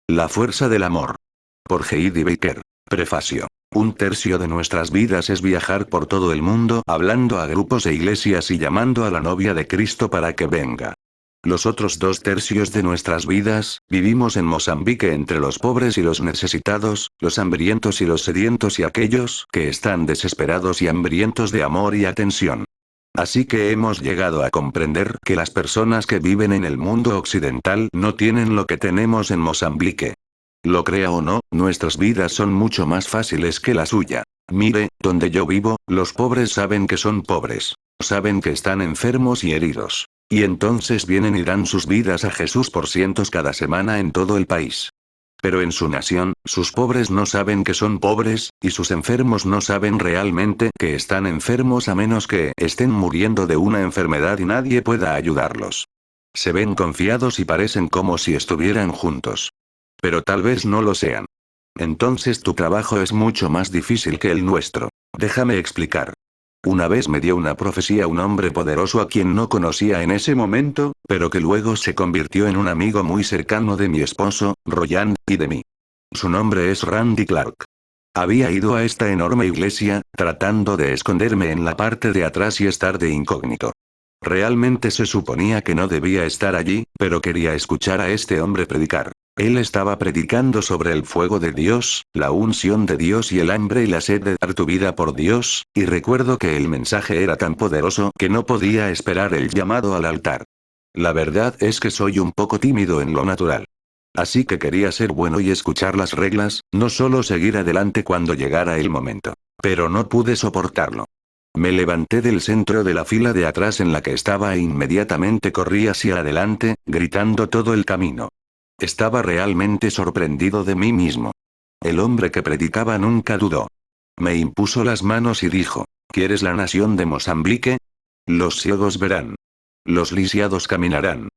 La fuerza del amor. Por Heidi Baker. Prefacio. Un tercio de nuestras vidas es viajar por todo el mundo hablando a grupos e iglesias y llamando a la novia de Cristo para que venga. Los otros 2 tercios de nuestras vidas, vivimos en Mozambique entre los pobres y los necesitados, los hambrientos y los sedientos y aquellos que están desesperados y hambrientos de amor y atención. Así que hemos llegado a comprender que las personas que viven en el mundo occidental no tienen lo que tenemos en Mozambique. Lo crea o no, nuestras vidas son mucho más fáciles que la suya. Mire, donde yo vivo, los pobres saben que son pobres. Saben que están enfermos y heridos. Y entonces vienen y dan sus vidas a Jesús por cientos cada semana en todo el país. Pero en su nación, sus pobres no saben que son pobres, y sus enfermos no saben realmente que están enfermos a menos que estén muriendo de una enfermedad y nadie pueda ayudarlos. Se ven confiados y parecen como si estuvieran juntos. Pero tal vez no lo sean. Entonces tu trabajo es mucho más difícil que el nuestro. Déjame explicar. Una vez me dio una profecía un hombre poderoso a quien no conocía en ese momento, pero que luego se convirtió en un amigo muy cercano de mi esposo, Royan, y de mí. Su nombre es Randy Clark. Había ido a esta enorme iglesia, tratando de esconderme en la parte de atrás y estar de incógnito. Realmente se suponía que no debía estar allí, pero quería escuchar a este hombre predicar. Él estaba predicando sobre el fuego de Dios, la unción de Dios y el hambre y la sed de dar tu vida por Dios, y recuerdo que el mensaje era tan poderoso que no podía esperar el llamado al altar. La verdad es que soy un poco tímido en lo natural. Así que quería ser bueno y escuchar las reglas, no solo seguir adelante cuando llegara el momento. Pero no pude soportarlo. Me levanté del centro de la fila de atrás en la que estaba e inmediatamente corrí hacia adelante, gritando todo el camino. Estaba realmente sorprendido de mí mismo. El hombre que predicaba nunca dudó. Me impuso las manos y dijo, ¿quieres la nación de Mozambique? Los ciegos verán. Los lisiados caminarán.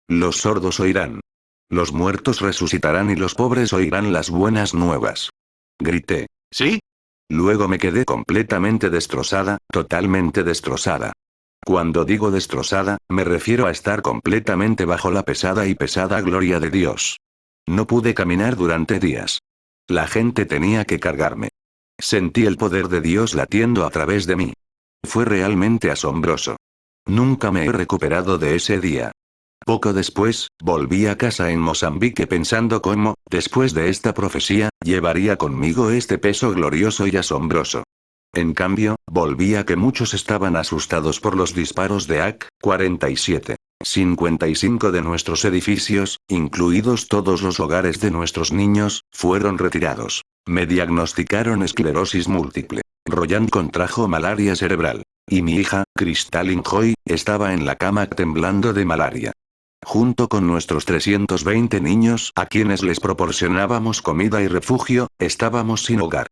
Los sordos oirán. Los muertos resucitarán y los pobres oirán las buenas nuevas. Grité. ¿Sí? Luego me quedé completamente destrozada, totalmente destrozada. Cuando digo destrozada, me refiero a estar completamente bajo la pesada y pesada gloria de Dios. No pude caminar durante días. La gente tenía que cargarme. Sentí el poder de Dios latiendo a través de mí. Fue realmente asombroso. Nunca me he recuperado de ese día. Poco después, volví a casa en Mozambique pensando cómo, después de esta profecía, llevaría conmigo este peso glorioso y asombroso. En cambio, volví a que muchos estaban asustados por los disparos de AK-47. 55 de nuestros edificios, incluidos todos los hogares de nuestros niños, fueron retirados. Me diagnosticaron esclerosis múltiple. Royan contrajo malaria cerebral. Y mi hija, Crystalline Joy, estaba en la cama temblando de malaria. Junto con nuestros 320 niños a quienes les proporcionábamos comida y refugio, estábamos sin hogar.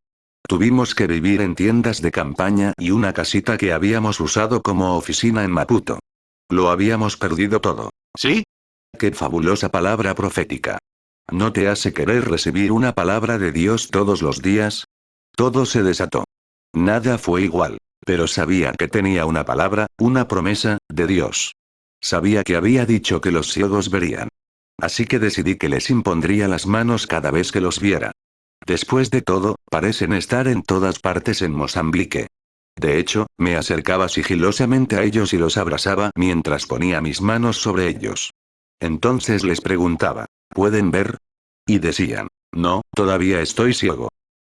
Tuvimos que vivir en tiendas de campaña y una casita que habíamos usado como oficina en Maputo. Lo habíamos perdido todo. ¿Sí? ¡Qué fabulosa palabra profética! ¿No te hace querer recibir una palabra de Dios todos los días? Todo se desató. Nada fue igual, pero sabía que tenía una palabra, una promesa, de Dios. Sabía que había dicho que los ciegos verían. Así que decidí que les impondría las manos cada vez que los viera. Después de todo, parecen estar en todas partes en Mozambique. De hecho, me acercaba sigilosamente a ellos y los abrazaba mientras ponía mis manos sobre ellos. Entonces les preguntaba, ¿pueden ver? Y decían, no, todavía estoy ciego.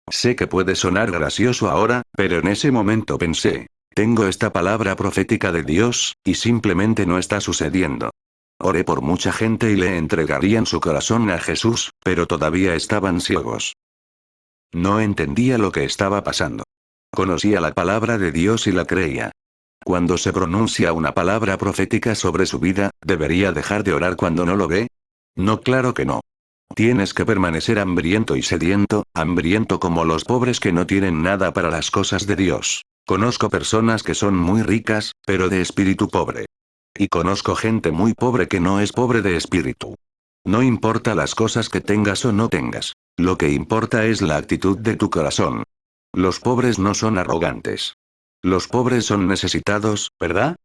Sé que puede sonar gracioso ahora, pero en ese momento pensé, tengo esta palabra profética de Dios, y simplemente no está sucediendo. Oré por mucha gente y le entregarían su corazón a Jesús, pero todavía estaban ciegos. No entendía lo que estaba pasando. Conocía la palabra de Dios y la creía. Cuando se pronuncia una palabra profética sobre su vida, ¿debería dejar de orar cuando no lo ve? No, claro que no. Tienes que permanecer hambriento y sediento, hambriento como los pobres que no tienen nada para las cosas de Dios. Conozco personas que son muy ricas, pero de espíritu pobre. Y conozco gente muy pobre que no es pobre de espíritu. No importa las cosas que tengas o no tengas. Lo que importa es la actitud de tu corazón. Los pobres no son arrogantes. Los pobres son necesitados, ¿verdad?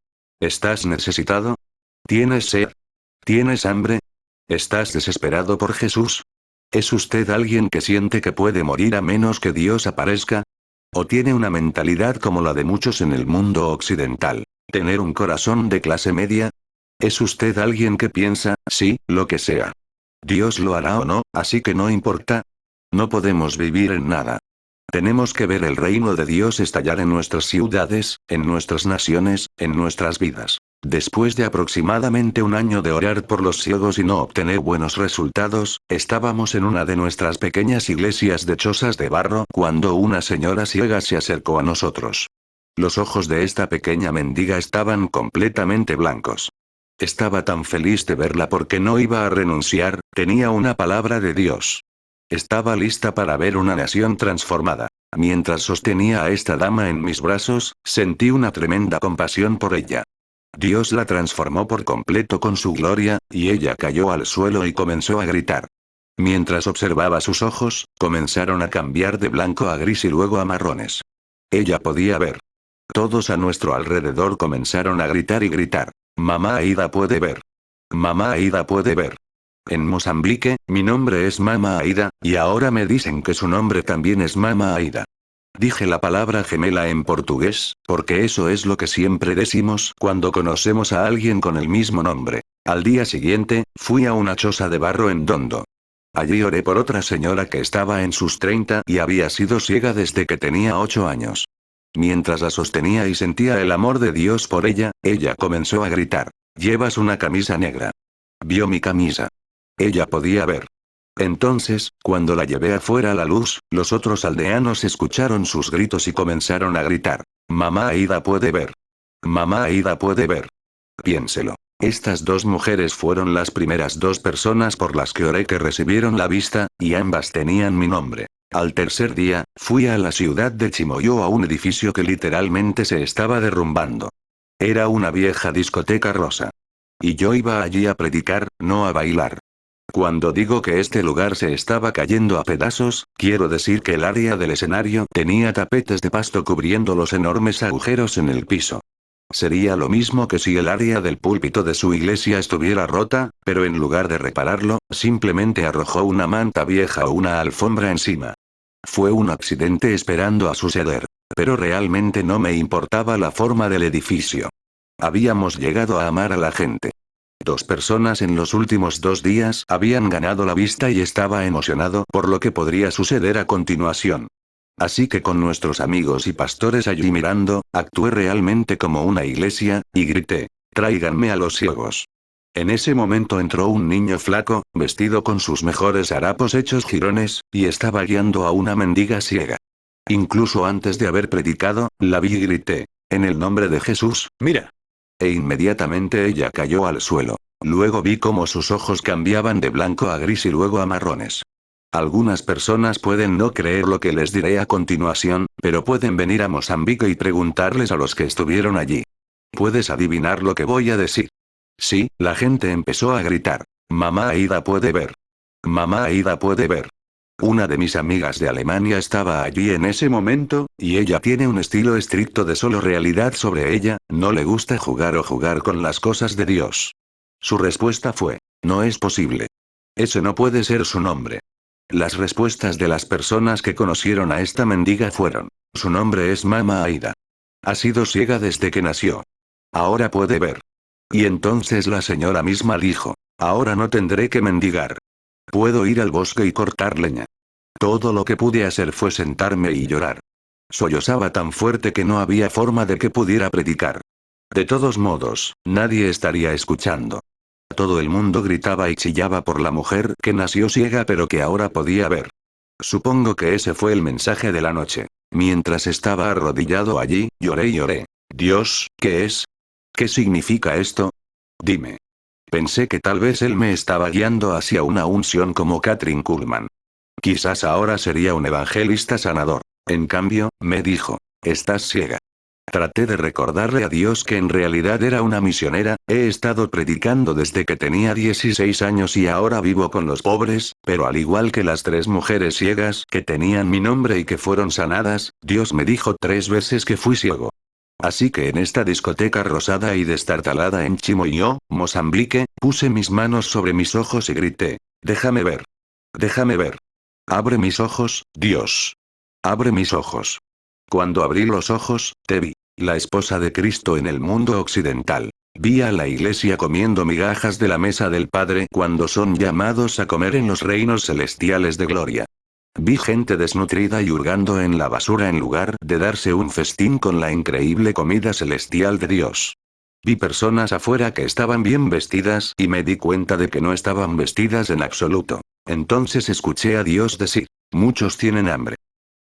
¿Estás necesitado? ¿Tienes sed? ¿Tienes hambre? ¿Estás desesperado por Jesús? ¿Es usted alguien que siente que puede morir a menos que Dios aparezca? ¿O tiene una mentalidad como la de muchos en el mundo occidental? ¿Tener un corazón de clase media? ¿Es usted alguien que piensa, sí, lo que sea? Dios lo hará o no, así que no importa? No podemos vivir en nada. Tenemos que ver el reino de Dios estallar en nuestras ciudades, en nuestras naciones, en nuestras vidas. Después de aproximadamente un año de orar por los ciegos y no obtener buenos resultados, estábamos en una de nuestras pequeñas iglesias de chozas de barro cuando una señora ciega se acercó a nosotros. Los ojos de esta pequeña mendiga estaban completamente blancos. Estaba tan feliz de verla porque no iba a renunciar, tenía una palabra de Dios. Estaba lista para ver una nación transformada. Mientras sostenía a esta dama en mis brazos, sentí una tremenda compasión por ella. Dios la transformó por completo con su gloria, y ella cayó al suelo y comenzó a gritar. Mientras observaba sus ojos, comenzaron a cambiar de blanco a gris y luego a marrones. Ella podía ver. Todos a nuestro alrededor comenzaron a gritar y gritar. Mamá Aida puede ver. Mamá Aida puede ver. En Mozambique, mi nombre es Mama Aida, y ahora me dicen que su nombre también es Mama Aida. Dije la palabra gemela en portugués, porque eso es lo que siempre decimos cuando conocemos a alguien con el mismo nombre. Al día siguiente, fui a una choza de barro en Dondo. Allí oré por otra señora que estaba en sus 30 y había sido ciega desde que tenía 8 años. Mientras la sostenía y sentía el amor de Dios por ella, ella comenzó a gritar. «Llevas una camisa negra». Vio mi camisa. Ella podía ver. Entonces, cuando la llevé afuera a la luz, los otros aldeanos escucharon sus gritos y comenzaron a gritar. Mamá Aida puede ver. Mamá Aida puede ver. Piénselo. Estas dos mujeres fueron las primeras dos personas por las que oré que recibieron la vista, y ambas tenían mi nombre. Al tercer día, fui a la ciudad de Chimoyo a un edificio que literalmente se estaba derrumbando. Era una vieja discoteca rosa. Y yo iba allí a predicar, no a bailar. Cuando digo que este lugar se estaba cayendo a pedazos, quiero decir que el área del escenario tenía tapetes de pasto cubriendo los enormes agujeros en el piso. Sería lo mismo que si el área del púlpito de su iglesia estuviera rota, pero en lugar de repararlo, simplemente arrojó una manta vieja o una alfombra encima. Fue un accidente esperando a suceder. Pero realmente no me importaba la forma del edificio. Habíamos llegado a amar a la gente. 2 personas en los últimos 2 días habían ganado la vista y estaba emocionado por lo que podría suceder a continuación. Así que con nuestros amigos y pastores allí mirando, actué realmente como una iglesia, y grité, «Tráiganme a los ciegos». En ese momento entró un niño flaco, vestido con sus mejores harapos hechos jirones, y estaba guiando a una mendiga ciega. Incluso antes de haber predicado, la vi y grité, «En el nombre de Jesús, mira». E inmediatamente ella cayó al suelo. Luego vi cómo sus ojos cambiaban de blanco a gris y luego a marrones. Algunas personas pueden no creer lo que les diré a continuación, pero pueden venir a Mozambique y preguntarles a los que estuvieron allí. ¿Puedes adivinar lo que voy a decir? Sí, la gente empezó a gritar. Mamá Aida puede ver. Mamá Aida puede ver. Una de mis amigas de Alemania estaba allí en ese momento, y ella tiene un estilo estricto de solo realidad sobre ella, no le gusta jugar o jugar con las cosas de Dios. Su respuesta fue, no es posible. Ese no puede ser su nombre. Las respuestas de las personas que conocieron a esta mendiga fueron, su nombre es Mama Aida. Ha sido ciega desde que nació. Ahora puede ver. Y entonces la señora misma dijo, ahora no tendré que mendigar. Puedo ir al bosque y cortar leña. Todo lo que pude hacer fue sentarme y llorar. Sollozaba tan fuerte que no había forma de que pudiera predicar. De todos modos, nadie estaría escuchando. Todo el mundo gritaba y chillaba por la mujer que nació ciega pero que ahora podía ver. Supongo que ese fue el mensaje de la noche. Mientras estaba arrodillado allí, lloré y lloré. Dios, ¿qué es? ¿Qué significa esto? Dime. Pensé que tal vez él me estaba guiando hacia una unción como Kathryn Kuhlman. Quizás ahora sería un evangelista sanador. En cambio, me dijo, estás ciega. Traté de recordarle a Dios que en realidad era una misionera, he estado predicando desde que tenía 16 años y ahora vivo con los pobres, pero al igual que las 3 mujeres ciegas que tenían mi nombre y que fueron sanadas, Dios me dijo 3 veces que fui ciego. Así que en esta discoteca rosada y destartalada en Chimoio, Mozambique, puse mis manos sobre mis ojos y grité, déjame ver. Déjame ver. Abre mis ojos, Dios. Abre mis ojos. Cuando abrí los ojos, te vi. La esposa de Cristo en el mundo occidental. Vi a la iglesia comiendo migajas de la mesa del Padre cuando son llamados a comer en los reinos celestiales de gloria. Vi gente desnutrida y hurgando en la basura en lugar de darse un festín con la increíble comida celestial de Dios. Vi personas afuera que estaban bien vestidas y me di cuenta de que no estaban vestidas en absoluto. Entonces escuché a Dios decir, muchos tienen hambre.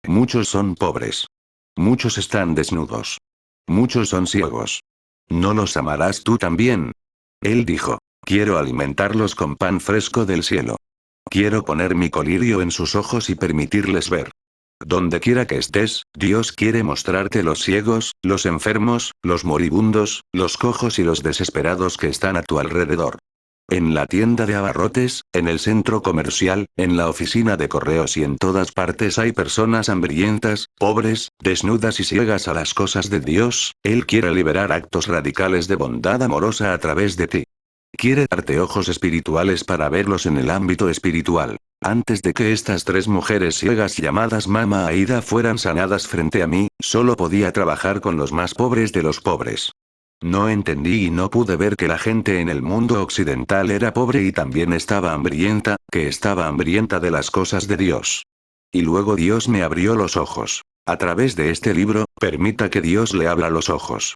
Muchos son pobres. Muchos están desnudos. Muchos son ciegos. ¿No los amarás tú también? Él dijo, quiero alimentarlos con pan fresco del cielo. Quiero poner mi colirio en sus ojos y permitirles ver. Donde quiera que estés, Dios quiere mostrarte los ciegos, los enfermos, los moribundos, los cojos y los desesperados que están a tu alrededor. En la tienda de abarrotes, en el centro comercial, en la oficina de correos y en todas partes hay personas hambrientas, pobres, desnudas y ciegas a las cosas de Dios. Él quiere liberar actos radicales de bondad amorosa a través de ti. Quiere darte ojos espirituales para verlos en el ámbito espiritual. Antes de que estas 3 mujeres ciegas llamadas Mama Aida fueran sanadas frente a mí, solo podía trabajar con los más pobres de los pobres. No entendí y no pude ver que la gente en el mundo occidental era pobre y también estaba hambrienta, que estaba hambrienta de las cosas de Dios. Y luego Dios me abrió los ojos. A través de este libro, permita que Dios le abra los ojos.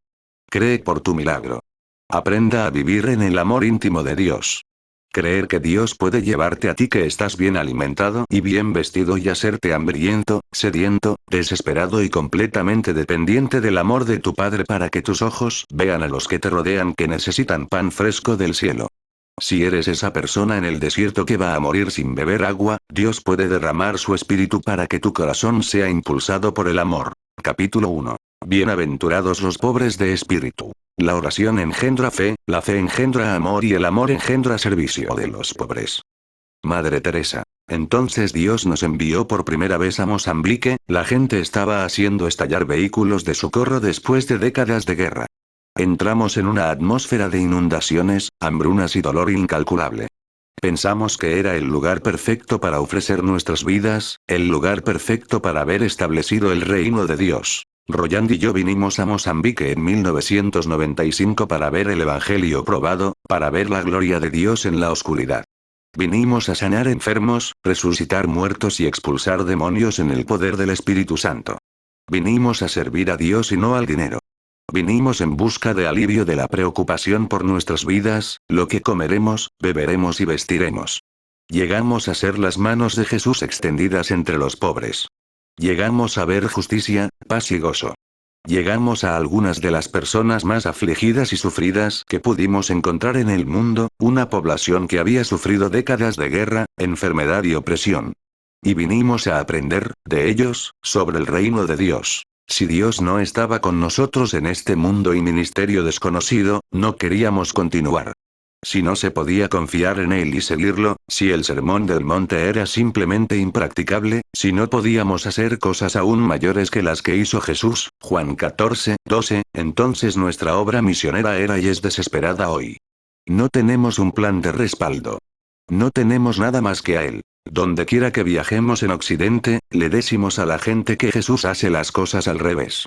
Cree por tu milagro. Aprenda a vivir en el amor íntimo de Dios. Creer que Dios puede llevarte a ti que estás bien alimentado y bien vestido y hacerte hambriento, sediento, desesperado y completamente dependiente del amor de tu Padre para que tus ojos vean a los que te rodean que necesitan pan fresco del cielo. Si eres esa persona en el desierto que va a morir sin beber agua, Dios puede derramar su espíritu para que tu corazón sea impulsado por el amor. Capítulo 1. Bienaventurados los pobres de espíritu. La oración engendra fe, la fe engendra amor y el amor engendra servicio de los pobres. Madre Teresa. Entonces Dios nos envió por primera vez a Mozambique, la gente estaba haciendo estallar vehículos de socorro después de décadas de guerra. Entramos en una atmósfera de inundaciones, hambrunas y dolor incalculable. Pensamos que era el lugar perfecto para ofrecer nuestras vidas, el lugar perfecto para haber establecido el reino de Dios. Roland y yo vinimos a Mozambique en 1995 para ver el Evangelio probado, para ver la gloria de Dios en la oscuridad. Vinimos a sanar enfermos, resucitar muertos y expulsar demonios en el poder del Espíritu Santo. Vinimos a servir a Dios y no al dinero. Vinimos en busca de alivio de la preocupación por nuestras vidas, lo que comeremos, beberemos y vestiremos. Llegamos a ser las manos de Jesús extendidas entre los pobres. Llegamos a ver justicia, paz y gozo. Llegamos a algunas de las personas más afligidas y sufridas que pudimos encontrar en el mundo, una población que había sufrido décadas de guerra, enfermedad y opresión. Y vinimos a aprender, de ellos, sobre el reino de Dios. Si Dios no estaba con nosotros en este mundo y ministerio desconocido, no queríamos continuar. Si no se podía confiar en Él y seguirlo, si el sermón del monte era simplemente impracticable, si no podíamos hacer cosas aún mayores que las que hizo Jesús, Juan 14:12, entonces nuestra obra misionera era y es desesperada hoy. No tenemos un plan de respaldo. No tenemos nada más que a Él. Donde quiera que viajemos en Occidente, le decimos a la gente que Jesús hace las cosas al revés.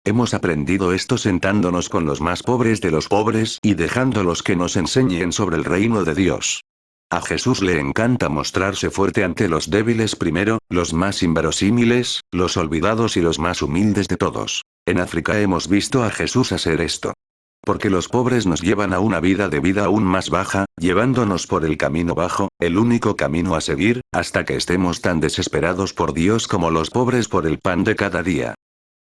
Hemos aprendido esto sentándonos con los más pobres de los pobres y dejándolos que nos enseñen sobre el reino de Dios. A Jesús le encanta mostrarse fuerte ante los débiles primero, los más inverosímiles, los olvidados y los más humildes de todos. En África hemos visto a Jesús hacer esto. Porque los pobres nos llevan a una vida de vida aún más baja, llevándonos por el camino bajo, el único camino a seguir, hasta que estemos tan desesperados por Dios como los pobres por el pan de cada día.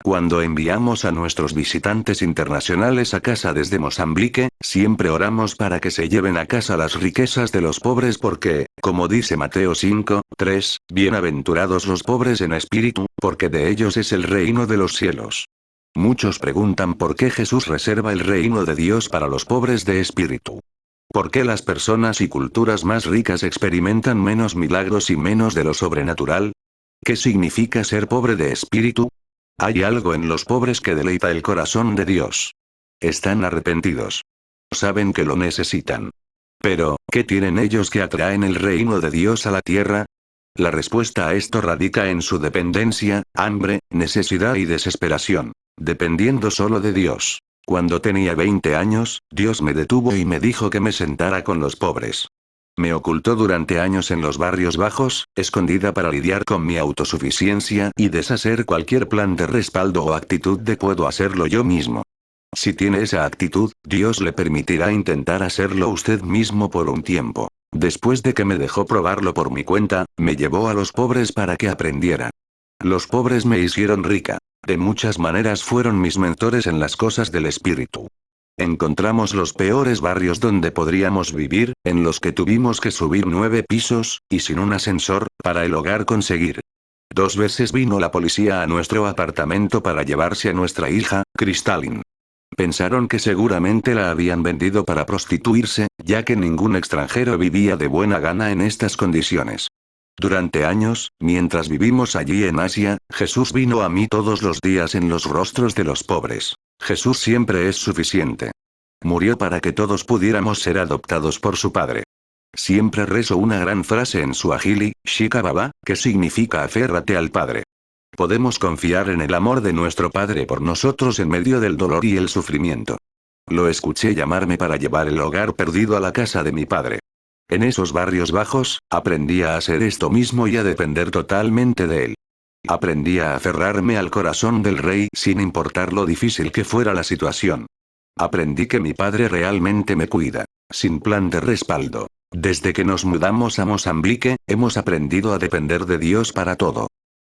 Cuando enviamos a nuestros visitantes internacionales a casa desde Mozambique, siempre oramos para que se lleven a casa las riquezas de los pobres porque, como dice Mateo 5:3, bienaventurados los pobres en espíritu, porque de ellos es el reino de los cielos. Muchos preguntan por qué Jesús reserva el reino de Dios para los pobres de espíritu. ¿Por qué las personas y culturas más ricas experimentan menos milagros y menos de lo sobrenatural? ¿Qué significa ser pobre de espíritu? Hay algo en los pobres que deleita el corazón de Dios. Están arrepentidos. Saben que lo necesitan. Pero, ¿qué tienen ellos que atraen el reino de Dios a la tierra? La respuesta a esto radica en su dependencia, hambre, necesidad y desesperación. Dependiendo solo de Dios. Cuando tenía 20 años, Dios me detuvo y me dijo que me sentara con los pobres. Me ocultó durante años en los barrios bajos, escondida para lidiar con mi autosuficiencia y deshacer cualquier plan de respaldo o actitud de puedo hacerlo yo mismo. Si tiene esa actitud, Dios le permitirá intentar hacerlo usted mismo por un tiempo. Después de que me dejó probarlo por mi cuenta, me llevó a los pobres para que aprendiera. Los pobres me hicieron rica. De muchas maneras fueron mis mentores en las cosas del espíritu. Encontramos los peores barrios donde podríamos vivir, en los que tuvimos que subir 9 pisos, y sin un ascensor, para el hogar conseguir. 2 veces vino la policía a nuestro apartamento para llevarse a nuestra hija, Crystalline. Pensaron que seguramente la habían vendido para prostituirse, ya que ningún extranjero vivía de buena gana en estas condiciones. Durante años, mientras vivimos allí en Asia, Jesús vino a mí todos los días en los rostros de los pobres. Jesús siempre es suficiente. Murió para que todos pudiéramos ser adoptados por su Padre. Siempre rezo una gran frase en suajili, Shika Baba, que significa aférrate al Padre. Podemos confiar en el amor de nuestro Padre por nosotros en medio del dolor y el sufrimiento. Lo escuché llamarme para llevar el hogar perdido a la casa de mi padre. En esos barrios bajos, aprendí a hacer esto mismo y a depender totalmente de él. Aprendí a aferrarme al corazón del rey sin importar lo difícil que fuera la situación. Aprendí que mi padre realmente me cuida, sin plan de respaldo. Desde que nos mudamos a Mozambique, hemos aprendido a depender de Dios para todo.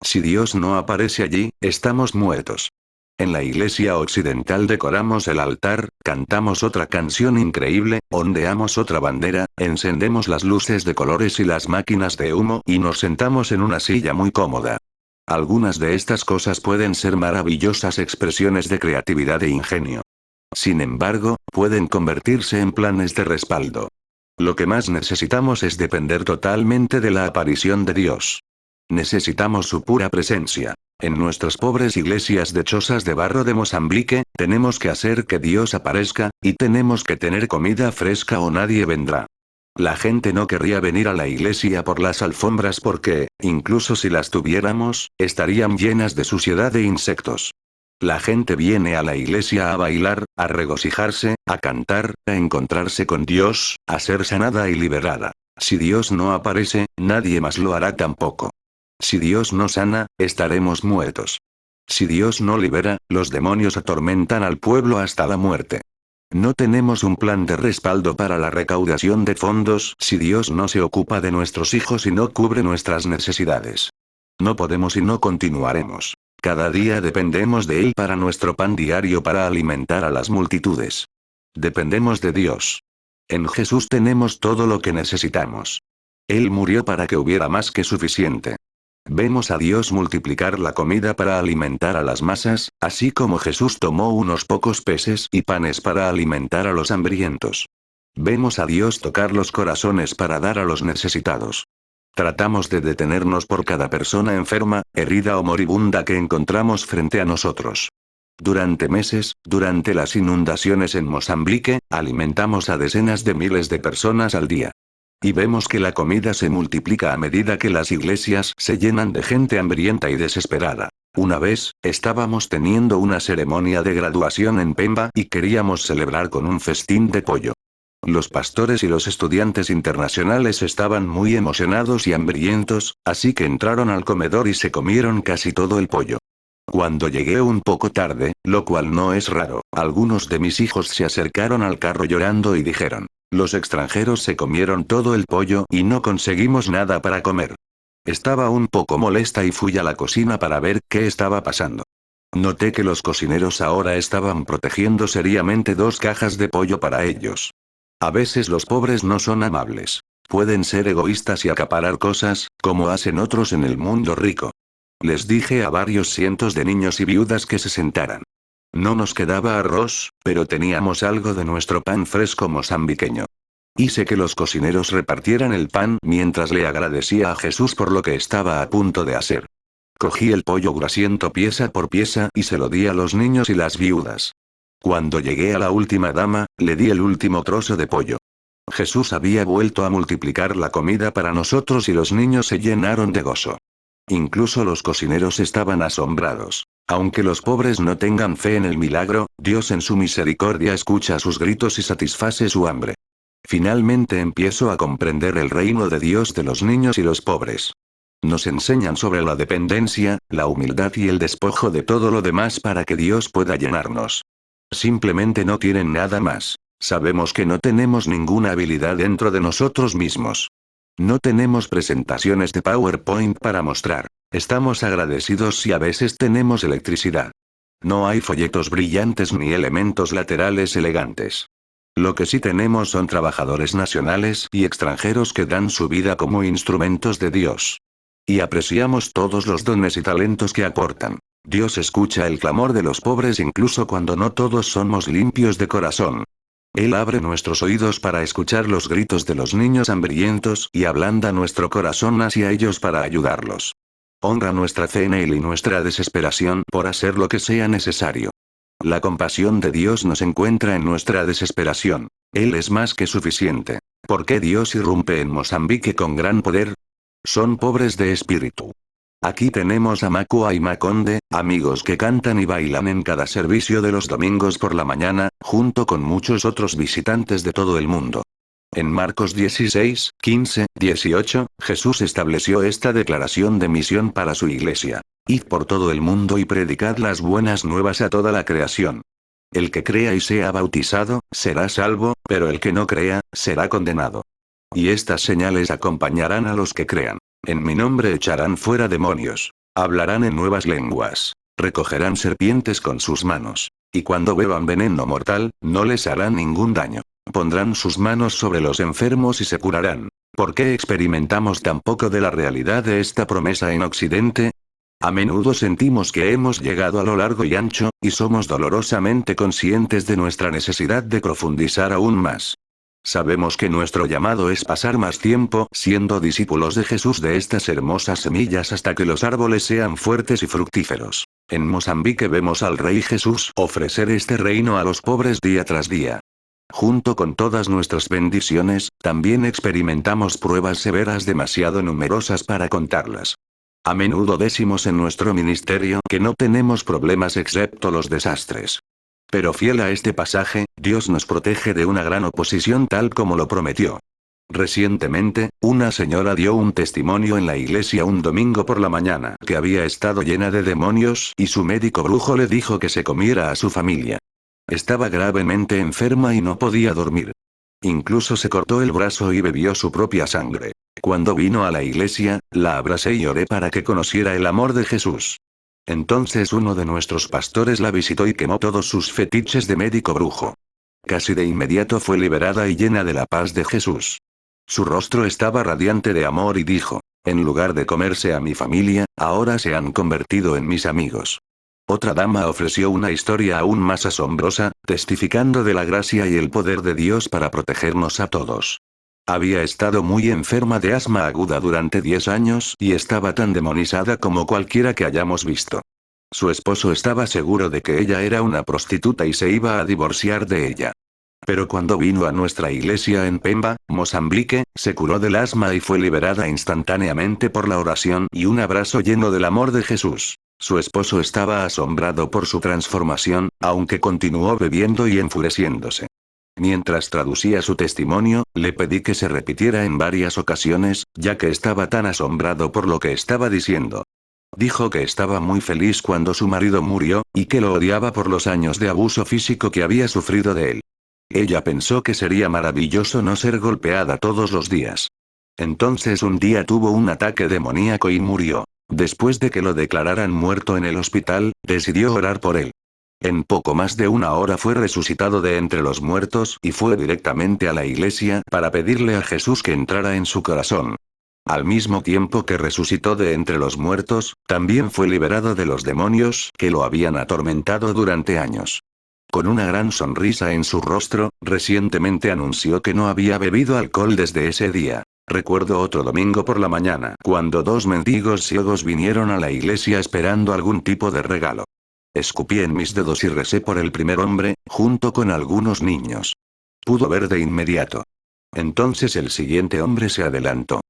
Si Dios no aparece allí, estamos muertos. En la iglesia occidental decoramos el altar, cantamos otra canción increíble, ondeamos otra bandera, encendemos las luces de colores y las máquinas de humo y nos sentamos en una silla muy cómoda. Algunas de estas cosas pueden ser maravillosas expresiones de creatividad e ingenio. Sin embargo, pueden convertirse en planes de respaldo. Lo que más necesitamos es depender totalmente de la aparición de Dios. Necesitamos su pura presencia. En nuestras pobres iglesias de chozas de barro de Mozambique, tenemos que hacer que Dios aparezca, y tenemos que tener comida fresca o nadie vendrá. La gente no querría venir a la iglesia por las alfombras porque, incluso si las tuviéramos, estarían llenas de suciedad e insectos. La gente viene a la iglesia a bailar, a regocijarse, a cantar, a encontrarse con Dios, a ser sanada y liberada. Si Dios no aparece, nadie más lo hará tampoco. Si Dios no sana, estaremos muertos. Si Dios no libera, los demonios atormentan al pueblo hasta la muerte. No tenemos un plan de respaldo para la recaudación de fondos si Dios no se ocupa de nuestros hijos y no cubre nuestras necesidades. No podemos y no continuaremos. Cada día dependemos de Él para nuestro pan diario para alimentar a las multitudes. Dependemos de Dios. En Jesús tenemos todo lo que necesitamos. Él murió para que hubiera más que suficiente. Vemos a Dios multiplicar la comida para alimentar a las masas, así como Jesús tomó unos pocos peces y panes para alimentar a los hambrientos. Vemos a Dios tocar los corazones para dar a los necesitados. Tratamos de detenernos por cada persona enferma, herida o moribunda que encontramos frente a nosotros. Durante meses, durante las inundaciones en Mozambique, alimentamos a decenas de miles de personas al día. Y vemos que la comida se multiplica a medida que las iglesias se llenan de gente hambrienta y desesperada. Una vez, estábamos teniendo una ceremonia de graduación en Pemba y queríamos celebrar con un festín de pollo. Los pastores y los estudiantes internacionales estaban muy emocionados y hambrientos, así que entraron al comedor y se comieron casi todo el pollo. Cuando llegué un poco tarde, lo cual no es raro, algunos de mis hijos se acercaron al carro llorando y dijeron: los extranjeros se comieron todo el pollo y no conseguimos nada para comer. Estaba un poco molesta y fui a la cocina para ver qué estaba pasando. Noté que los cocineros ahora estaban protegiendo seriamente 2 cajas de pollo para ellos. A veces los pobres no son amables. Pueden ser egoístas y acaparar cosas, como hacen otros en el mundo rico. Les dije a varios cientos de niños y viudas que se sentaran. No nos quedaba arroz, pero teníamos algo de nuestro pan fresco mozambiqueño. Hice que los cocineros repartieran el pan mientras le agradecía a Jesús por lo que estaba a punto de hacer. Cogí el pollo grasiento pieza por pieza y se lo di a los niños y las viudas. Cuando llegué a la última dama, le di el último trozo de pollo. Jesús había vuelto a multiplicar la comida para nosotros y los niños se llenaron de gozo. Incluso los cocineros estaban asombrados. Aunque los pobres no tengan fe en el milagro, Dios en su misericordia escucha sus gritos y satisface su hambre. Finalmente empiezo a comprender el reino de Dios de los niños y los pobres. Nos enseñan sobre la dependencia, la humildad y el despojo de todo lo demás para que Dios pueda llenarnos. Simplemente no tienen nada más. Sabemos que no tenemos ninguna habilidad dentro de nosotros mismos. No tenemos presentaciones de PowerPoint para mostrar. Estamos agradecidos si a veces tenemos electricidad. No hay folletos brillantes ni elementos laterales elegantes. Lo que sí tenemos son trabajadores nacionales y extranjeros que dan su vida como instrumentos de Dios. Y apreciamos todos los dones y talentos que aportan. Dios escucha el clamor de los pobres incluso cuando no todos somos limpios de corazón. Él abre nuestros oídos para escuchar los gritos de los niños hambrientos y ablanda nuestro corazón hacia ellos para ayudarlos. Honra nuestra fe en Él y nuestra desesperación por hacer lo que sea necesario. La compasión de Dios nos encuentra en nuestra desesperación. Él es más que suficiente. ¿Por qué Dios irrumpe en Mozambique con gran poder? Son pobres de espíritu. Aquí tenemos a Macua y Maconde, amigos que cantan y bailan en cada servicio de los domingos por la mañana, junto con muchos otros visitantes de todo el mundo. En Marcos 16, 15, 18, Jesús estableció esta declaración de misión para su iglesia. Id por todo el mundo y predicad las buenas nuevas a toda la creación. El que crea y sea bautizado, será salvo, pero el que no crea, será condenado. Y estas señales acompañarán a los que crean. En mi nombre echarán fuera demonios. Hablarán en nuevas lenguas. Recogerán serpientes con sus manos. Y cuando beban veneno mortal, no les hará ningún daño. Pondrán sus manos sobre los enfermos y se curarán. ¿Por qué experimentamos tan poco de la realidad de esta promesa en Occidente? A menudo sentimos que hemos llegado a lo largo y ancho, y somos dolorosamente conscientes de nuestra necesidad de profundizar aún más. Sabemos que nuestro llamado es pasar más tiempo siendo discípulos de Jesús de estas hermosas semillas hasta que los árboles sean fuertes y fructíferos. En Mozambique vemos al Rey Jesús ofrecer este reino a los pobres día tras día. Junto con todas nuestras bendiciones, también experimentamos pruebas severas demasiado numerosas para contarlas. A menudo decimos en nuestro ministerio que no tenemos problemas excepto los desastres. Pero fiel a este pasaje, Dios nos protege de una gran oposición tal como lo prometió. Recientemente, una señora dio un testimonio en la iglesia un domingo por la mañana que había estado llena de demonios y su médico brujo le dijo que se comiera a su familia. Estaba gravemente enferma y no podía dormir. Incluso se cortó el brazo y bebió su propia sangre. Cuando vino a la iglesia, la abracé y oré para que conociera el amor de Jesús. Entonces uno de nuestros pastores la visitó y quemó todos sus fetiches de médico brujo. Casi de inmediato fue liberada y llena de la paz de Jesús. Su rostro estaba radiante de amor y dijo, en lugar de comerse a mi familia, ahora se han convertido en mis amigos. Otra dama ofreció una historia aún más asombrosa, testificando de la gracia y el poder de Dios para protegernos a todos. Había estado muy enferma de asma aguda durante 10 años y estaba tan demonizada como cualquiera que hayamos visto. Su esposo estaba seguro de que ella era una prostituta y se iba a divorciar de ella. Pero cuando vino a nuestra iglesia en Pemba, Mozambique, se curó del asma y fue liberada instantáneamente por la oración y un abrazo lleno del amor de Jesús. Su esposo estaba asombrado por su transformación, aunque continuó bebiendo y enfureciéndose. Mientras traducía su testimonio, le pedí que se repitiera en varias ocasiones, ya que estaba tan asombrado por lo que estaba diciendo. Dijo que estaba muy feliz cuando su marido murió, y que lo odiaba por los años de abuso físico que había sufrido de él. Ella pensó que sería maravilloso no ser golpeada todos los días. Entonces un día tuvo un ataque demoníaco y murió. Después de que lo declararan muerto en el hospital, decidió orar por él. En poco más de una hora fue resucitado de entre los muertos y fue directamente a la iglesia para pedirle a Jesús que entrara en su corazón. Al mismo tiempo que resucitó de entre los muertos, también fue liberado de los demonios que lo habían atormentado durante años. Con una gran sonrisa en su rostro, recientemente anunció que no había bebido alcohol desde ese día. Recuerdo otro domingo por la mañana, cuando 2 mendigos ciegos vinieron a la iglesia esperando algún tipo de regalo. Escupí en mis dedos y recé por el primer hombre, junto con algunos niños. Pudo ver de inmediato. Entonces el siguiente hombre se adelantó.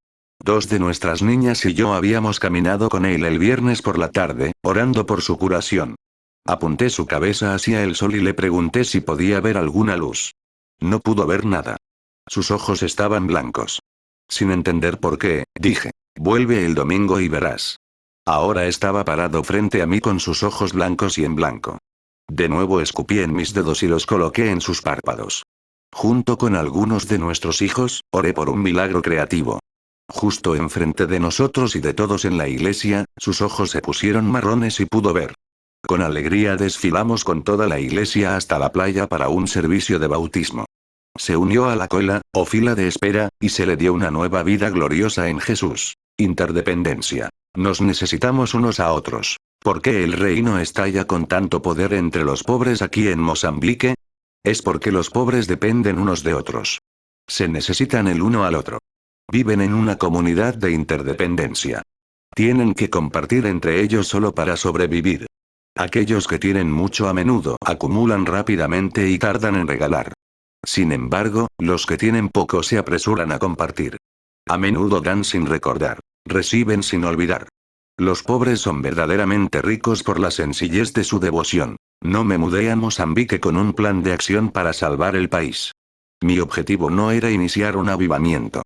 Dos de nuestras niñas y yo habíamos caminado con él el viernes por la tarde, orando por su curación. Apunté su cabeza hacia el sol y le pregunté si podía ver alguna luz. No pudo ver nada. Sus ojos estaban blancos. Sin entender por qué, dije, vuelve el domingo y verás. Ahora estaba parado frente a mí con sus ojos blancos y en blanco. De nuevo escupí en mis dedos y los coloqué en sus párpados. Junto con algunos de nuestros hijos, oré por un milagro creativo. Justo enfrente de nosotros y de todos en la iglesia, sus ojos se pusieron marrones y pudo ver. Con alegría desfilamos con toda la iglesia hasta la playa para un servicio de bautismo. Se unió a la cola, o fila de espera, y se le dio una nueva vida gloriosa en Jesús. Interdependencia. Nos necesitamos unos a otros. ¿Por qué el reino estalla con tanto poder entre los pobres aquí en Mozambique? Es porque los pobres dependen unos de otros. Se necesitan el uno al otro. Viven en una comunidad de interdependencia. Tienen que compartir entre ellos solo para sobrevivir. Aquellos que tienen mucho a menudo acumulan rápidamente y tardan en regalar. Sin embargo, los que tienen poco se apresuran a compartir. A menudo dan sin recordar. Reciben sin olvidar. Los pobres son verdaderamente ricos por la sencillez de su devoción. No me mudé a Mozambique con un plan de acción para salvar el país. Mi objetivo no era iniciar un avivamiento.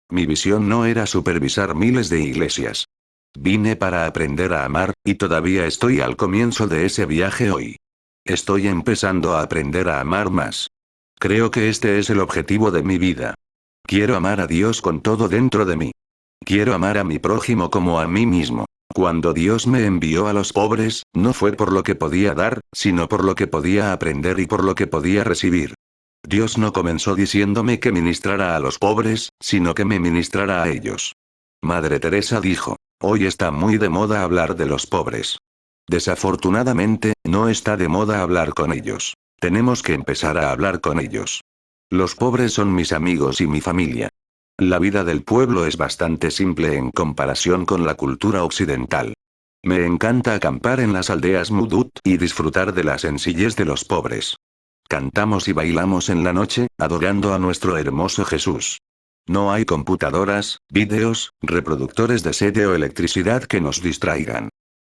Mi visión no era supervisar miles de iglesias. Vine para aprender a amar, y todavía estoy al comienzo de ese viaje hoy. Estoy empezando a aprender a amar más. Creo que este es el objetivo de mi vida. Quiero amar a Dios con todo dentro de mí. Quiero amar a mi prójimo como a mí mismo. Cuando Dios me envió a los pobres, no fue por lo que podía dar, sino por lo que podía aprender y por lo que podía recibir. Dios no comenzó diciéndome que ministrara a los pobres, sino que me ministrara a ellos. Madre Teresa dijo, hoy está muy de moda hablar de los pobres. Desafortunadamente, no está de moda hablar con ellos. Tenemos que empezar a hablar con ellos. Los pobres son mis amigos y mi familia. La vida del pueblo es bastante simple en comparación con la cultura occidental. Me encanta acampar en las aldeas Mudut y disfrutar de la sencillez de los pobres. Cantamos y bailamos en la noche, adorando a nuestro hermoso Jesús. No hay computadoras, vídeos, reproductores de CD o electricidad que nos distraigan.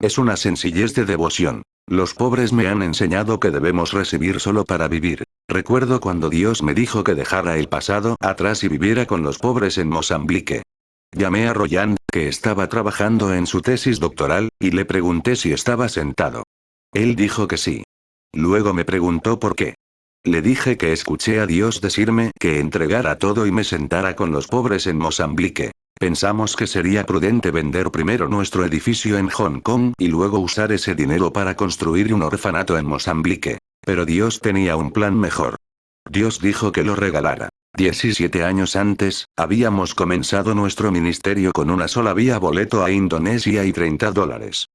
Es una sencillez de devoción. Los pobres me han enseñado que debemos recibir solo para vivir. Recuerdo cuando Dios me dijo que dejara el pasado atrás y viviera con los pobres en Mozambique. Llamé a Roland, que estaba trabajando en su tesis doctoral, y le pregunté si estaba sentado. Él dijo que sí. Luego me preguntó por qué. Le dije que escuché a Dios decirme que entregara todo y me sentara con los pobres en Mozambique. Pensamos que sería prudente vender primero nuestro edificio en Hong Kong y luego usar ese dinero para construir un orfanato en Mozambique. Pero Dios tenía un plan mejor. Dios dijo que lo regalara. 17 años antes, habíamos comenzado nuestro ministerio con una sola vía boleto a Indonesia y $30.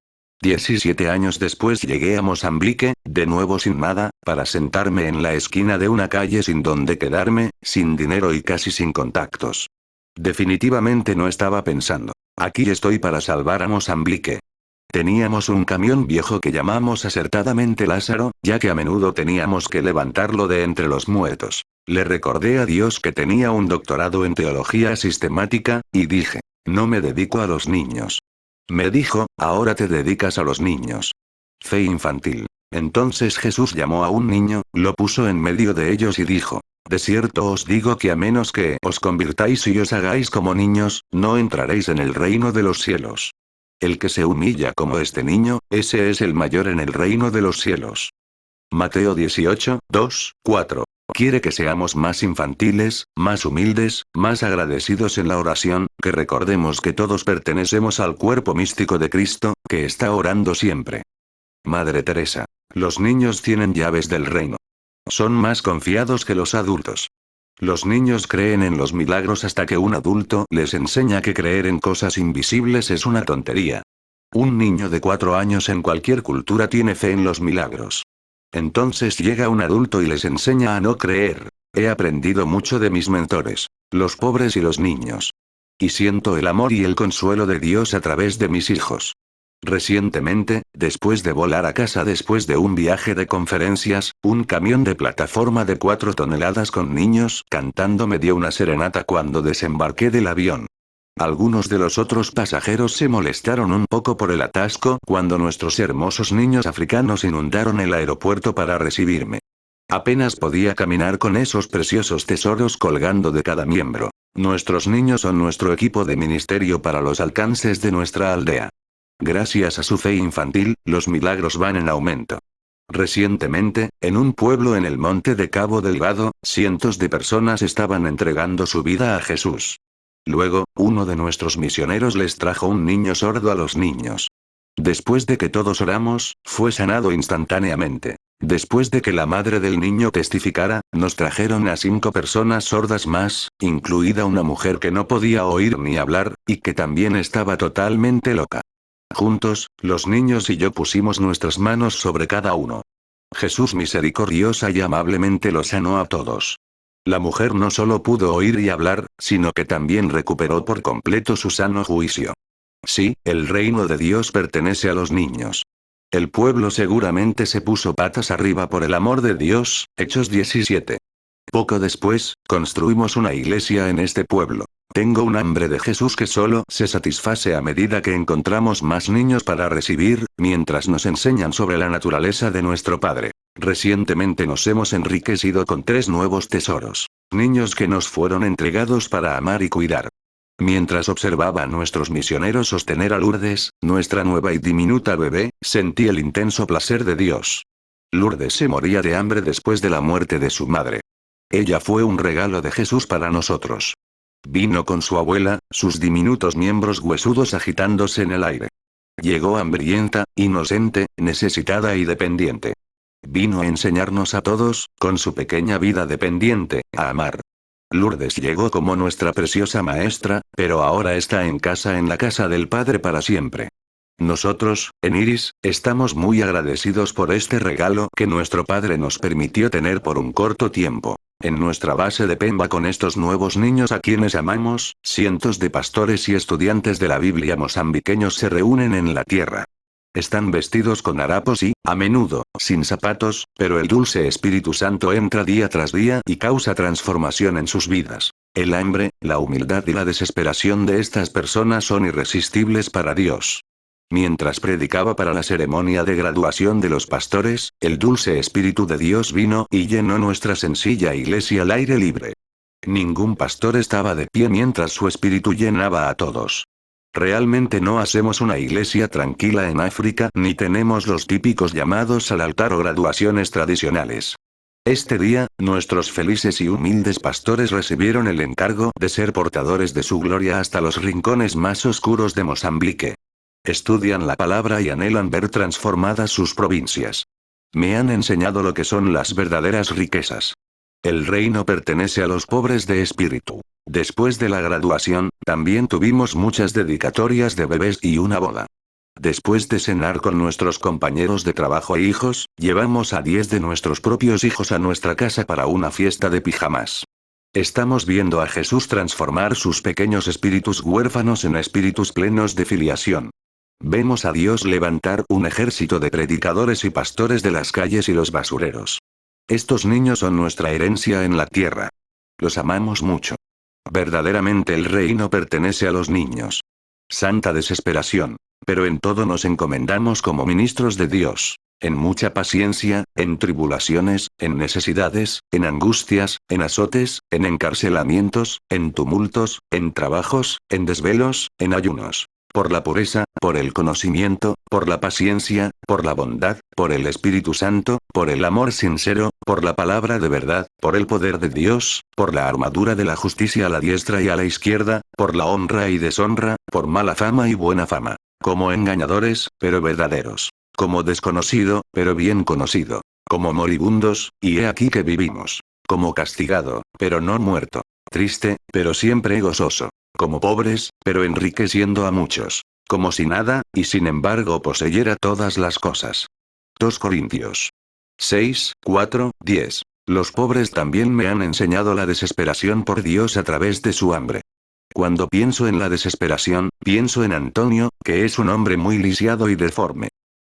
17 años después llegué a Mozambique, de nuevo sin nada, para sentarme en la esquina de una calle sin donde quedarme, sin dinero y casi sin contactos. Definitivamente no estaba pensando. Aquí estoy para salvar a Mozambique. Teníamos un camión viejo que llamamos acertadamente Lázaro, ya que a menudo teníamos que levantarlo de entre los muertos. Le recordé a Dios que tenía un doctorado en teología sistemática, y dije, no me dedico a los niños. Me dijo, ahora te dedicas a los niños. Fe infantil. Entonces Jesús llamó a un niño, lo puso en medio de ellos y dijo, de cierto os digo que a menos que os convirtáis y os hagáis como niños, no entraréis en el reino de los cielos. El que se humilla como este niño, ese es el mayor en el reino de los cielos. Mateo 18, 2, 4. Quiere que seamos más infantiles, más humildes, más agradecidos en la oración, que recordemos que todos pertenecemos al cuerpo místico de Cristo, que está orando siempre. Madre Teresa. Los niños tienen llaves del reino. Son más confiados que los adultos. Los niños creen en los milagros hasta que un adulto les enseña que creer en cosas invisibles es una tontería. Un niño de 4 años en cualquier cultura tiene fe en los milagros. Entonces llega un adulto y les enseña a no creer. He aprendido mucho de mis mentores, los pobres y los niños. Y siento el amor y el consuelo de Dios a través de mis hijos. Recientemente, después de volar a casa después de un viaje de conferencias, un camión de plataforma de 4 toneladas con niños cantando me dio una serenata cuando desembarqué del avión. Algunos de los otros pasajeros se molestaron un poco por el atasco cuando nuestros hermosos niños africanos inundaron el aeropuerto para recibirme. Apenas podía caminar con esos preciosos tesoros colgando de cada miembro. Nuestros niños son nuestro equipo de ministerio para los alcances de nuestra aldea. Gracias a su fe infantil, los milagros van en aumento. Recientemente, en un pueblo en el monte de Cabo Delgado, cientos de personas estaban entregando su vida a Jesús. Luego, uno de nuestros misioneros les trajo un niño sordo a los niños. Después de que todos oramos, fue sanado instantáneamente. Después de que la madre del niño testificara, nos trajeron a 5 personas sordas más, incluida una mujer que no podía oír ni hablar, y que también estaba totalmente loca. Juntos, los niños y yo pusimos nuestras manos sobre cada uno. Jesús misericordiosa y amablemente los sanó a todos. La mujer no solo pudo oír y hablar, sino que también recuperó por completo su sano juicio. Sí, el reino de Dios pertenece a los niños. El pueblo seguramente se puso patas arriba por el amor de Dios, Hechos 17. Poco después, construimos una iglesia en este pueblo. Tengo un hambre de Jesús que solo se satisface a medida que encontramos más niños para recibir, mientras nos enseñan sobre la naturaleza de nuestro Padre. Recientemente nos hemos enriquecido con 3 nuevos tesoros. Niños que nos fueron entregados para amar y cuidar. Mientras observaba a nuestros misioneros sostener a Lourdes, nuestra nueva y diminuta bebé, sentí el intenso placer de Dios. Lourdes se moría de hambre después de la muerte de su madre. Ella fue un regalo de Jesús para nosotros. Vino con su abuela, sus diminutos miembros huesudos agitándose en el aire. Llegó hambrienta, inocente, necesitada y dependiente. Vino a enseñarnos a todos, con su pequeña vida dependiente, a amar. Lourdes llegó como nuestra preciosa maestra, pero ahora está en casa en la casa del Padre para siempre. Nosotros, en Iris, estamos muy agradecidos por este regalo que nuestro Padre nos permitió tener por un corto tiempo. En nuestra base de Pemba con estos nuevos niños a quienes amamos, cientos de pastores y estudiantes de la Biblia mozambiqueños se reúnen en la tierra. Están vestidos con harapos y, a menudo, sin zapatos, pero el dulce Espíritu Santo entra día tras día y causa transformación en sus vidas. El hambre, la humildad y la desesperación de estas personas son irresistibles para Dios. Mientras predicaba para la ceremonia de graduación de los pastores, el dulce Espíritu de Dios vino y llenó nuestra sencilla iglesia al aire libre. Ningún pastor estaba de pie mientras su espíritu llenaba a todos. Realmente no hacemos una iglesia tranquila en África ni tenemos los típicos llamados al altar o graduaciones tradicionales. Este día, nuestros felices y humildes pastores recibieron el encargo de ser portadores de su gloria hasta los rincones más oscuros de Mozambique. Estudian la palabra y anhelan ver transformadas sus provincias. Me han enseñado lo que son las verdaderas riquezas. El reino pertenece a los pobres de espíritu. Después de la graduación, también tuvimos muchas dedicatorias de bebés y una boda. Después de cenar con nuestros compañeros de trabajo e hijos, llevamos a 10 de nuestros propios hijos a nuestra casa para una fiesta de pijamas. Estamos viendo a Jesús transformar sus pequeños espíritus huérfanos en espíritus plenos de filiación. Vemos a Dios levantar un ejército de predicadores y pastores de las calles y los basureros. Estos niños son nuestra herencia en la tierra. Los amamos mucho. Verdaderamente el reino pertenece a los niños. Santa desesperación. Pero en todo nos encomendamos como ministros de Dios. En mucha paciencia, en tribulaciones, en necesidades, en angustias, en azotes, en encarcelamientos, en tumultos, en trabajos, en desvelos, en ayunos. Por la pureza, por el conocimiento, por la paciencia, por la bondad, por el Espíritu Santo, por el amor sincero, por la palabra de verdad, por el poder de Dios, por la armadura de la justicia a la diestra y a la izquierda, por la honra y deshonra, por mala fama y buena fama. Como engañadores, pero verdaderos. Como desconocido, pero bien conocido. Como moribundos, y he aquí que vivimos. Como castigado, pero no muerto. Triste, pero siempre gozoso. Como pobres, pero enriqueciendo a muchos. Como si nada, y sin embargo poseyera todas las cosas. 2 Corintios 6, 4, 10. Los pobres también me han enseñado la desesperación por Dios a través de su hambre. Cuando pienso en la desesperación, pienso en Antonio, que es un hombre muy lisiado y deforme.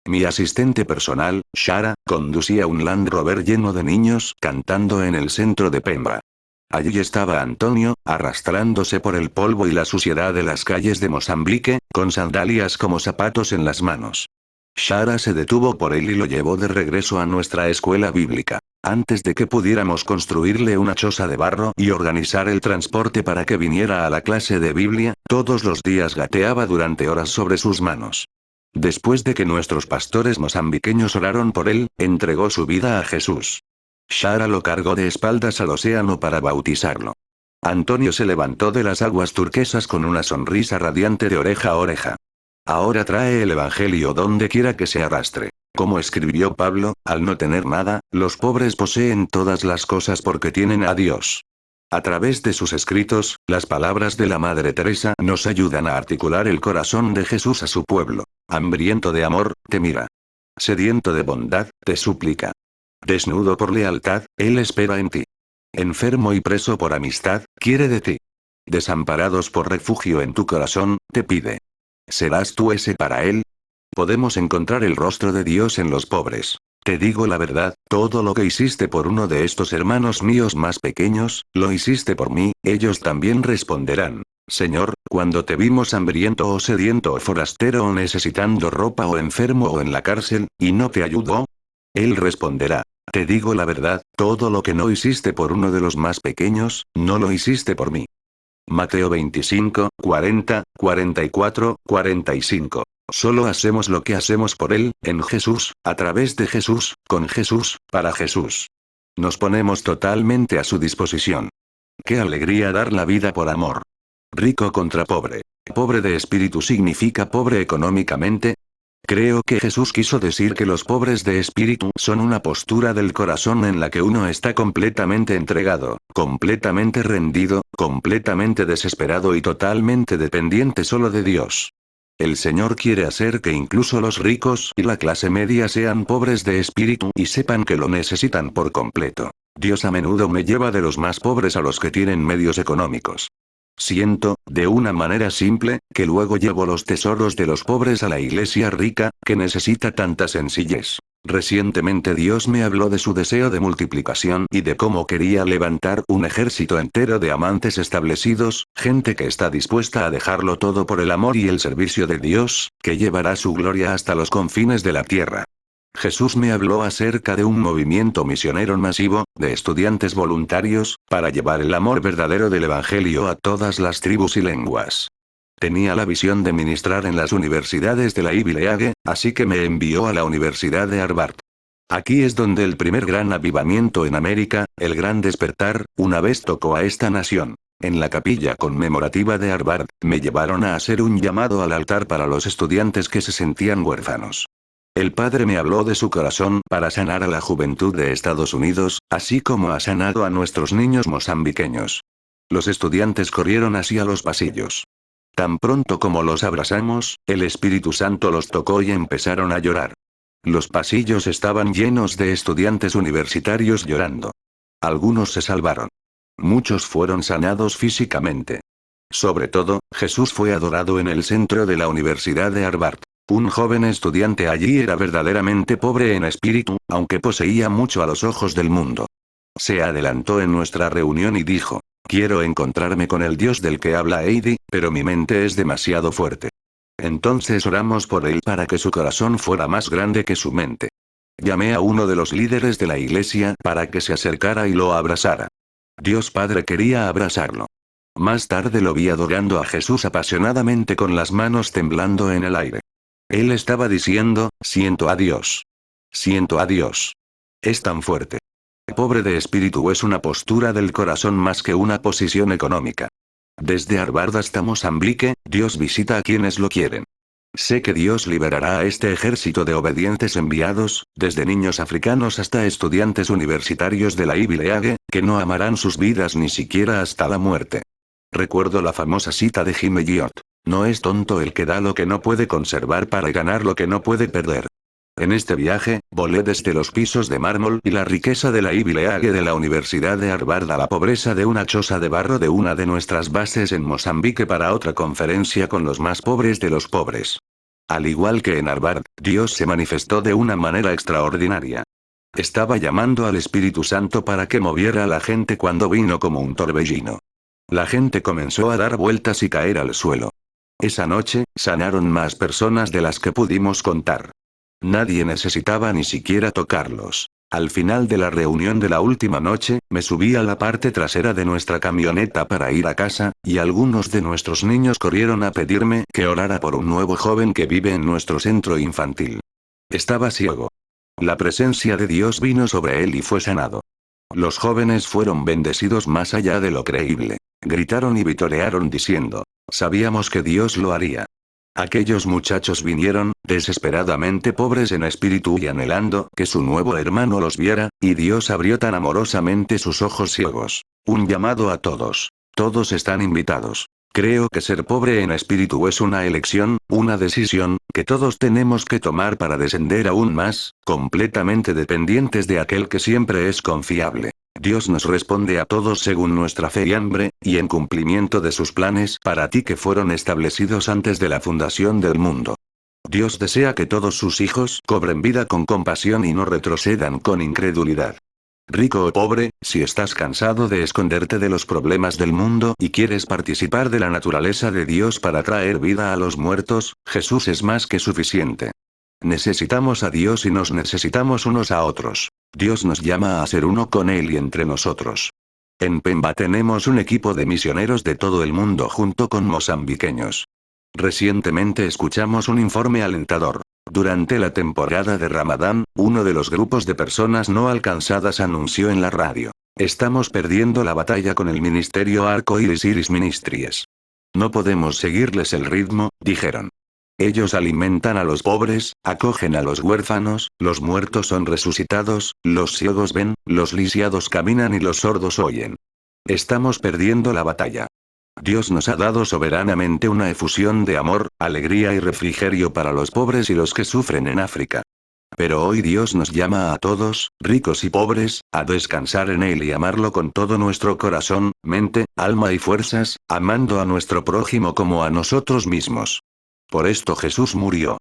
Mi asistente personal, Shara, conducía un Land Rover lleno de niños cantando en el centro de Pemba. Allí estaba Antonio, arrastrándose por el polvo y la suciedad de las calles de Mozambique, con sandalias como zapatos en las manos. Shara se detuvo por él y lo llevó de regreso a nuestra escuela bíblica. Antes de que pudiéramos construirle una choza de barro y organizar el transporte para que viniera a la clase de Biblia, todos los días gateaba durante horas sobre sus manos. Después de que nuestros pastores mozambiqueños oraron por él, entregó su vida a Jesús. Shara lo cargó de espaldas al océano para bautizarlo. Antonio se levantó de las aguas turquesas con una sonrisa radiante de oreja a oreja. Ahora trae el Evangelio donde quiera que se arrastre. Como escribió Pablo, al no tener nada, los pobres poseen todas las cosas porque tienen a Dios. A través de sus escritos, las palabras de la Madre Teresa nos ayudan a articular el corazón de Jesús a su pueblo. Hambriento de amor, te mira. Sediento de bondad, te suplica. Desnudo por lealtad, Él espera en ti. Enfermo y preso por amistad, quiere de ti. Desamparados por refugio en tu corazón, te pide. ¿Serás tú ese para Él? Podemos encontrar el rostro de Dios en los pobres. Te digo la verdad, todo lo que hiciste por uno de estos hermanos míos más pequeños, lo hiciste por mí. Ellos también responderán. Señor, cuando te vimos hambriento o sediento o forastero o necesitando ropa o enfermo o en la cárcel, ¿y no te ayudó? Él responderá. Te digo la verdad, todo lo que no hiciste por uno de los más pequeños, no lo hiciste por mí. Mateo 25, 40, 44, 45. Solo hacemos lo que hacemos por Él, en Jesús, a través de Jesús, con Jesús, para Jesús. Nos ponemos totalmente a su disposición. Qué alegría dar la vida por amor. Rico contra pobre. Pobre de espíritu significa pobre económicamente. Creo que Jesús quiso decir que los pobres de espíritu son una postura del corazón en la que uno está completamente entregado, completamente rendido, completamente desesperado y totalmente dependiente solo de Dios. El Señor quiere hacer que incluso los ricos y la clase media sean pobres de espíritu y sepan que lo necesitan por completo. Dios a menudo me lleva de los más pobres a los que tienen medios económicos. Siento, de una manera simple, que luego llevo los tesoros de los pobres a la iglesia rica, que necesita tanta sencillez. Recientemente Dios me habló de su deseo de multiplicación y de cómo quería levantar un ejército entero de amantes establecidos, gente que está dispuesta a dejarlo todo por el amor y el servicio de Dios, que llevará su gloria hasta los confines de la tierra. Jesús me habló acerca de un movimiento misionero masivo, de estudiantes voluntarios, para llevar el amor verdadero del Evangelio a todas las tribus y lenguas. Tenía la visión de ministrar en las universidades de la Ivy League, así que me envió a la Universidad de Harvard. Aquí es donde el primer gran avivamiento en América, el gran despertar, una vez tocó a esta nación. En la capilla conmemorativa de Harvard, me llevaron a hacer un llamado al altar para los estudiantes que se sentían huérfanos. El Padre me habló de su corazón para sanar a la juventud de Estados Unidos, así como ha sanado a nuestros niños mozambiqueños. Los estudiantes corrieron hacia los pasillos. Tan pronto como los abrazamos, el Espíritu Santo los tocó y empezaron a llorar. Los pasillos estaban llenos de estudiantes universitarios llorando. Algunos se salvaron. Muchos fueron sanados físicamente. Sobre todo, Jesús fue adorado en el centro de la Universidad de Harvard. Un joven estudiante allí era verdaderamente pobre en espíritu, aunque poseía mucho a los ojos del mundo. Se adelantó en nuestra reunión y dijo, quiero encontrarme con el Dios del que habla Heidi, pero mi mente es demasiado fuerte. Entonces oramos por él para que su corazón fuera más grande que su mente. Llamé a uno de los líderes de la iglesia para que se acercara y lo abrazara. Dios Padre quería abrazarlo. Más tarde lo vi adorando a Jesús apasionadamente con las manos temblando en el aire. Él estaba diciendo, siento a Dios. Siento a Dios. Es tan fuerte. Pobre de espíritu es una postura del corazón más que una posición económica. Desde Harvard hasta Mozambique, Dios visita a quienes lo quieren. Sé que Dios liberará a este ejército de obedientes enviados, desde niños africanos hasta estudiantes universitarios de la Ivy League, que no amarán sus vidas ni siquiera hasta la muerte. Recuerdo la famosa cita de Jim Elliot. No es tonto el que da lo que no puede conservar para ganar lo que no puede perder. En este viaje, volé desde los pisos de mármol y la riqueza de la Ivy League de la Universidad de Harvard a la pobreza de una choza de barro de una de nuestras bases en Mozambique para otra conferencia con los más pobres de los pobres. Al igual que en Harvard, Dios se manifestó de una manera extraordinaria. Estaba llamando al Espíritu Santo para que moviera a la gente cuando vino como un torbellino. La gente comenzó a dar vueltas y caer al suelo. Esa noche, sanaron más personas de las que pudimos contar. Nadie necesitaba ni siquiera tocarlos. Al final de la reunión de la última noche, me subí a la parte trasera de nuestra camioneta para ir a casa, y algunos de nuestros niños corrieron a pedirme que orara por un nuevo joven que vive en nuestro centro infantil. Estaba ciego. La presencia de Dios vino sobre él y fue sanado. Los jóvenes fueron bendecidos más allá de lo creíble. Gritaron y vitorearon diciendo: sabíamos que Dios lo haría. Aquellos muchachos vinieron, desesperadamente pobres en espíritu y anhelando que su nuevo hermano los viera, y Dios abrió tan amorosamente sus ojos ciegos. Un llamado a todos. Todos están invitados. Creo que ser pobre en espíritu es una elección, una decisión, que todos tenemos que tomar para descender aún más, completamente dependientes de aquel que siempre es confiable. Dios nos responde a todos según nuestra fe y hambre, y en cumplimiento de sus planes para ti que fueron establecidos antes de la fundación del mundo. Dios desea que todos sus hijos cobren vida con compasión y no retrocedan con incredulidad. Rico o pobre, si estás cansado de esconderte de los problemas del mundo y quieres participar de la naturaleza de Dios para traer vida a los muertos, Jesús es más que suficiente. Necesitamos a Dios y nos necesitamos unos a otros. Dios nos llama a ser uno con Él y entre nosotros. En Pemba tenemos un equipo de misioneros de todo el mundo junto con mozambiqueños. Recientemente escuchamos un informe alentador. Durante la temporada de Ramadán, uno de los grupos de personas no alcanzadas anunció en la radio: estamos perdiendo la batalla con el ministerio Arco Iris Ministries. No podemos seguirles el ritmo, dijeron. Ellos alimentan a los pobres, acogen a los huérfanos, los muertos son resucitados, los ciegos ven, los lisiados caminan y los sordos oyen. Estamos perdiendo la batalla. Dios nos ha dado soberanamente una efusión de amor, alegría y refrigerio para los pobres y los que sufren en África. Pero hoy Dios nos llama a todos, ricos y pobres, a descansar en Él y amarlo con todo nuestro corazón, mente, alma y fuerzas, amando a nuestro prójimo como a nosotros mismos. Por esto Jesús murió.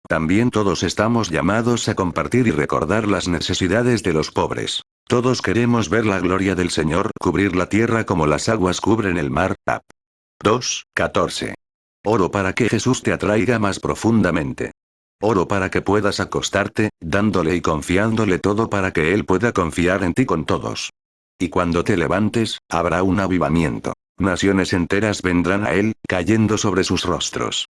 También todos estamos llamados a compartir y recordar las necesidades de los pobres. Todos queremos ver la gloria del Señor cubrir la tierra como las aguas cubren el mar. 2:14. Oro para que Jesús te atraiga más profundamente. Oro para que puedas acostarte, dándole y confiándole todo para que Él pueda confiar en ti con todos. Y cuando te levantes, habrá un avivamiento. Naciones enteras vendrán a Él, cayendo sobre sus rostros.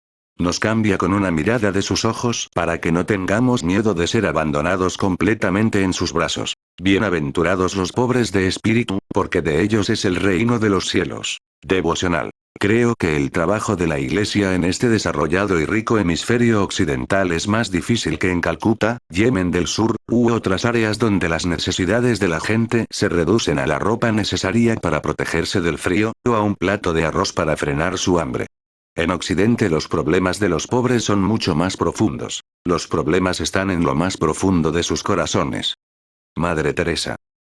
Nos cambia con una mirada de sus ojos para que no tengamos miedo de ser abandonados completamente en sus brazos. Bienaventurados los pobres de espíritu, porque de ellos es el reino de los cielos. Devocional. Creo que el trabajo de la Iglesia en este desarrollado y rico hemisferio occidental es más difícil que en Calcuta, Yemen del Sur, u otras áreas donde las necesidades de la gente se reducen a la ropa necesaria para protegerse del frío, o a un plato de arroz para frenar su hambre. En Occidente los problemas de los pobres son mucho más profundos. Los problemas están en lo más profundo de sus corazones. Madre Teresa.